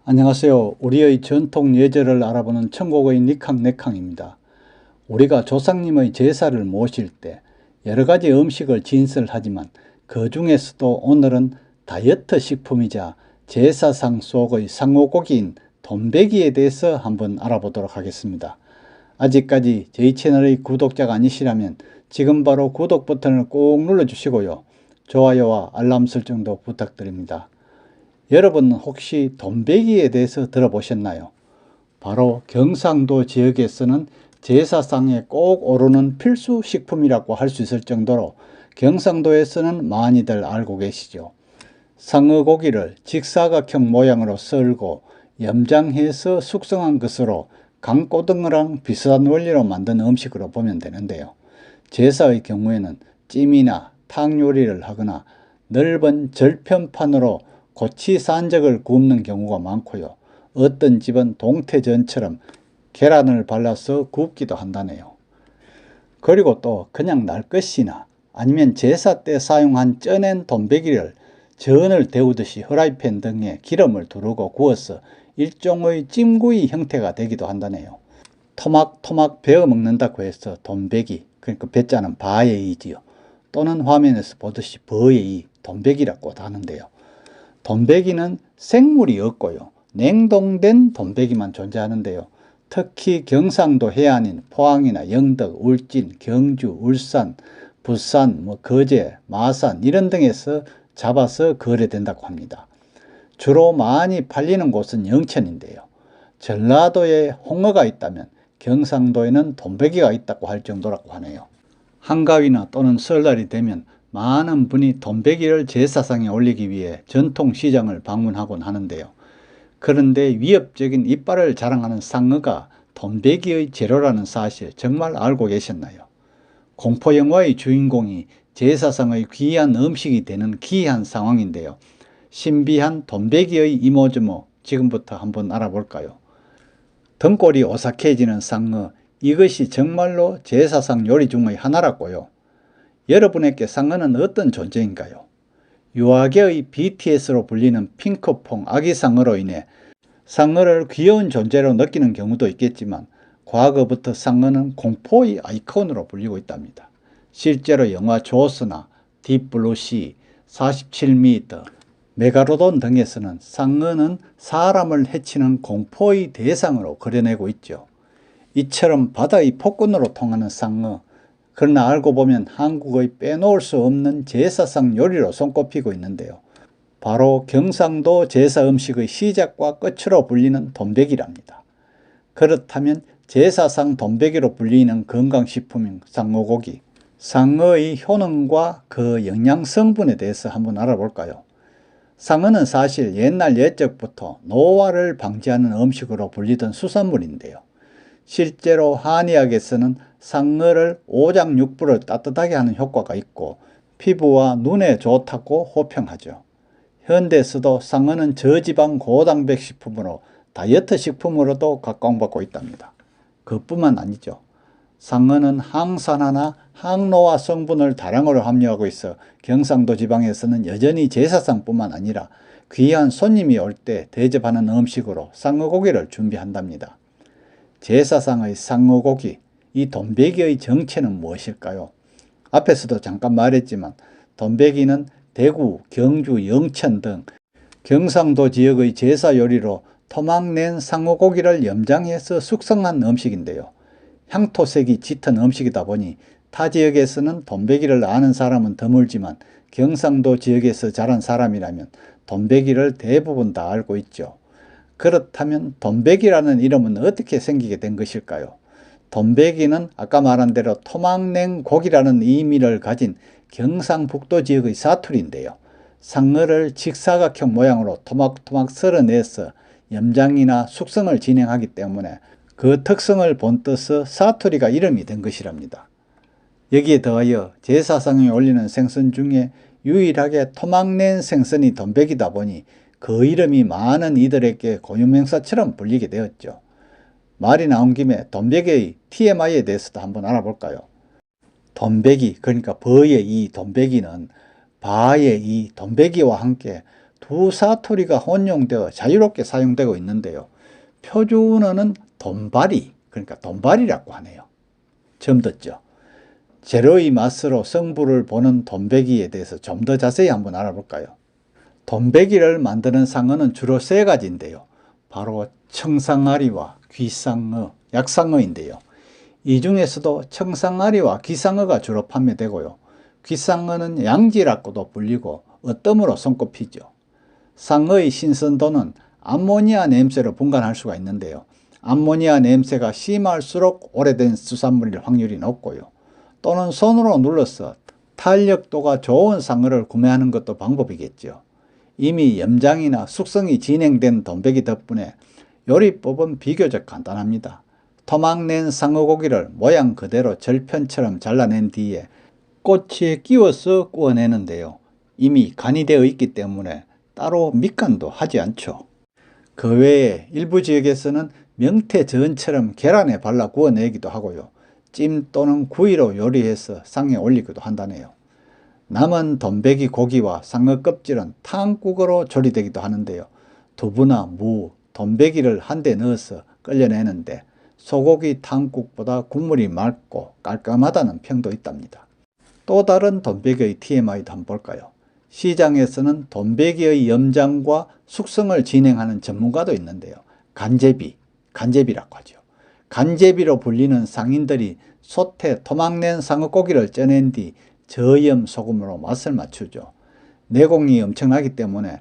안녕하세요. 우리의 전통 예절을 알아보는 천국의 니캉네캉입니다. 우리가 조상님의 제사를 모실 때 여러 가지 음식을 진설하지만 그 중에서도 오늘은 다이어트 식품이자 제사상 속의 상오고기인 돈베기에 대해서 한번 알아보도록 하겠습니다. 아직까지 저희 채널의 구독자가 아니시라면 지금 바로 구독 버튼을 꼭 눌러주시고요. 좋아요와 알람 설정도 부탁드립니다. 여러분 혹시 돈베기에 대해서 들어보셨나요? 바로 경상도 지역에서는 제사상에 꼭 오르는 필수 식품이라고 할 수 있을 정도로 경상도에서는 많이들 알고 계시죠. 상어고기를 직사각형 모양으로 썰고 염장해서 숙성한 것으로 강고등어랑 비슷한 원리로 만든 음식으로 보면 되는데요. 제사의 경우에는 찜이나 탕 요리를 하거나 넓은 절편판으로 고치산적을 굽는 경우가 많고요. 어떤 집은 동태전처럼 계란을 발라서 굽기도 한다네요. 그리고 또 그냥 날 것이나 아니면 제사 때 사용한 쪄낸 돈베기를 전을 데우듯이 후라이팬 등에 기름을 두르고 구워서 일종의 찜구이 형태가 되기도 한다네요. 토막토막 베어 먹는다고 해서 돈베기, 그러니까 베자는 바예이지요. 또는 화면에서 보듯이 버예이, 돈베기라고도 하는데요. 돈베기는 생물이 없고요. 냉동된 돈베기만 존재하는데요. 특히 경상도 해안인 포항이나 영덕, 울진, 경주, 울산, 부산, 거제, 마산 이런 등에서 잡아서 거래된다고 합니다. 주로 많이 팔리는 곳은 영천인데요. 전라도에 홍어가 있다면 경상도에는 돈베기가 있다고 할 정도라고 하네요. 한가위나 또는 설날이 되면 많은 분이 돈베기를 제사상에 올리기 위해 전통시장을 방문하곤 하는데요. 그런데 위협적인 이빨을 자랑하는 상어가 돈베기의 재료라는 사실 정말 알고 계셨나요? 공포영화의 주인공이 제사상의 귀한 음식이 되는 기이한 상황인데요. 신비한 돈베기의 이모저모 지금부터 한번 알아볼까요? 등골이 오싹해지는 상어, 이것이 정말로 제사상 요리 중의 하나라고요. 여러분에게 상어는 어떤 존재인가요? 유아계의 BTS로 불리는 핑크퐁 아기상어로 인해 상어를 귀여운 존재로 느끼는 경우도 있겠지만 과거부터 상어는 공포의 아이콘으로 불리고 있답니다. 실제로 영화 조스나 딥블루시, 47m, 메가로돈 등에서는 상어는 사람을 해치는 공포의 대상으로 그려내고 있죠. 이처럼 바다의 폭군으로 통하는 상어, 그러나 알고 보면 한국의 빼놓을 수 없는 제사상 요리로 손꼽히고 있는데요. 바로 경상도 제사 음식의 시작과 끝으로 불리는 돈베기랍니다. 그렇다면 제사상 돈베기로 불리는 건강식품인 상어고기, 상어의 효능과 그 영양 성분에 대해서 한번 알아볼까요? 상어는 사실 옛날 옛적부터 노화를 방지하는 음식으로 불리던 수산물인데요. 실제로 한의학에서는 상어를 오장육부를 따뜻하게 하는 효과가 있고 피부와 눈에 좋다고 호평하죠. 현대에서도 상어는 저지방 고단백 식품으로 다이어트 식품으로도 각광받고 있답니다. 그뿐만 아니죠. 상어는 항산화나 항노화 성분을 다량으로 함유하고 있어 경상도 지방에서는 여전히 제사상뿐만 아니라 귀한 손님이 올 때 대접하는 음식으로 상어고기를 준비한답니다. 제사상의 상어고기, 이 돈베기의 정체는 무엇일까요? 앞에서도 잠깐 말했지만 돈베기는 대구, 경주, 영천 등 경상도 지역의 제사 요리로 토막낸 상어고기를 염장해서 숙성한 음식인데요. 향토색이 짙은 음식이다 보니 타 지역에서는 돈베기를 아는 사람은 드물지만 경상도 지역에서 자란 사람이라면 돈베기를 대부분 다 알고 있죠. 그렇다면 돈베기라는 이름은 어떻게 생기게 된 것일까요? 돈베기는 아까 말한 대로 토막낸 고기라는 의미를 가진 경상북도 지역의 사투리인데요. 상어를 직사각형 모양으로 토막토막 썰어내서 염장이나 숙성을 진행하기 때문에 그 특성을 본떠서 사투리가 이름이 된 것이랍니다. 여기에 더하여 제사상에 올리는 생선 중에 유일하게 토막낸 생선이 돈베기다 보니 그 이름이 많은 이들에게 고유명사처럼 불리게 되었죠. 말이 나온 김에 돈베기의 TMI에 대해서도 한번 알아볼까요? 돈베기, 그러니까 버의 이 돈베기는 바의 이 돈베기와 함께 두 사투리가 혼용되어 자유롭게 사용되고 있는데요. 표준어는 돈바리, 그러니까 돈바리라고 하네요. 처음 듣죠? 재료의 맛으로 성분을 보는 돈베기에 대해서 좀 더 자세히 한번 알아볼까요? 돈베기를 만드는 상어는 주로 세 가지인데요. 바로 청상아리와 귀상어, 약상어인데요. 이 중에서도 청상아리와 귀상어가 주로 판매되고요. 귀상어는 양지라고도 불리고 어뜸으로 손꼽히죠. 상어의 신선도는 암모니아 냄새로 분간할 수가 있는데요. 암모니아 냄새가 심할수록 오래된 수산물일 확률이 높고요. 또는 손으로 눌러서 탄력도가 좋은 상어를 구매하는 것도 방법이겠죠. 이미 염장이나 숙성이 진행된 돈베기 덕분에 요리법은 비교적 간단합니다. 토막낸 상어고기를 모양 그대로 절편처럼 잘라낸 뒤에 꼬치에 끼워서 구워내는데요. 이미 간이 되어 있기 때문에 따로 밑간도 하지 않죠. 그 외에 일부 지역에서는 명태전처럼 계란에 발라 구워내기도 하고요. 찜 또는 구이로 요리해서 상에 올리기도 한다네요. 남은 돈베기 고기와 상어 껍질은 탕국으로 조리되기도 하는데요. 두부나 무, 돈베기를 한데 넣어서 끓여내는데 소고기 탕국보다 국물이 맑고 깔끔하다는 평도 있답니다. 또 다른 돈베기의 TMI도 한번 볼까요? 시장에서는 돈베기의 염장과 숙성을 진행하는 전문가도 있는데요. 간제비라고 하죠. 간제비로 불리는 상인들이 솥에 토막낸 상어고기를 쪄낸 뒤 저염 소금으로 맛을 맞추죠. 내공이 엄청나기 때문에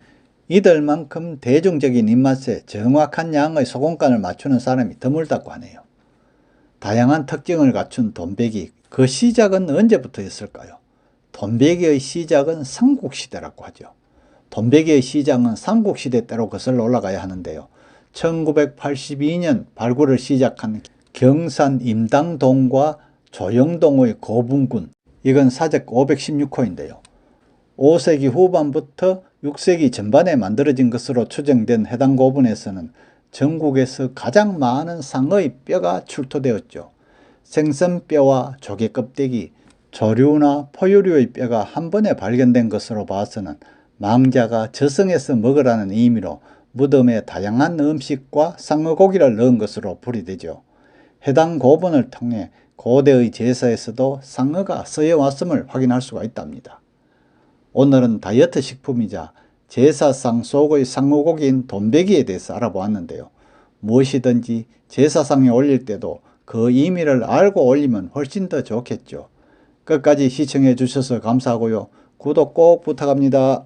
이들만큼 대중적인 입맛에 정확한 양의 소금간을 맞추는 사람이 드물다고 하네요. 다양한 특징을 갖춘 돈베기, 그 시작은 언제부터였을까요? 돈베기의 시작은 삼국시대라고 하죠. 돈베기의 시작은 삼국시대 때로 거슬러 올라가야 하는데요. 1982년 발굴을 시작한 경산 임당동과 조영동의 고분군, 이건 사적 516호인데요. 5세기 후반부터 6세기 전반에 만들어진 것으로 추정된 해당 고분에서는 전국에서 가장 많은 상어의 뼈가 출토되었죠. 생선뼈와 조개껍데기, 조류나 포유류의 뼈가 한 번에 발견된 것으로 봐서는 망자가 저승에서 먹으라는 의미로 무덤에 다양한 음식과 상어고기를 넣은 것으로 풀이되죠. 해당 고분을 통해 고대의 제사에서도 상어가 쓰여왔음을 확인할 수가 있답니다. 오늘은 다이어트 식품이자 제사상 속의 상어고기인 돈베기에 대해서 알아보았는데요. 무엇이든지 제사상에 올릴 때도 그 의미를 알고 올리면 훨씬 더 좋겠죠. 끝까지 시청해 주셔서 감사하고요. 구독 꼭 부탁합니다.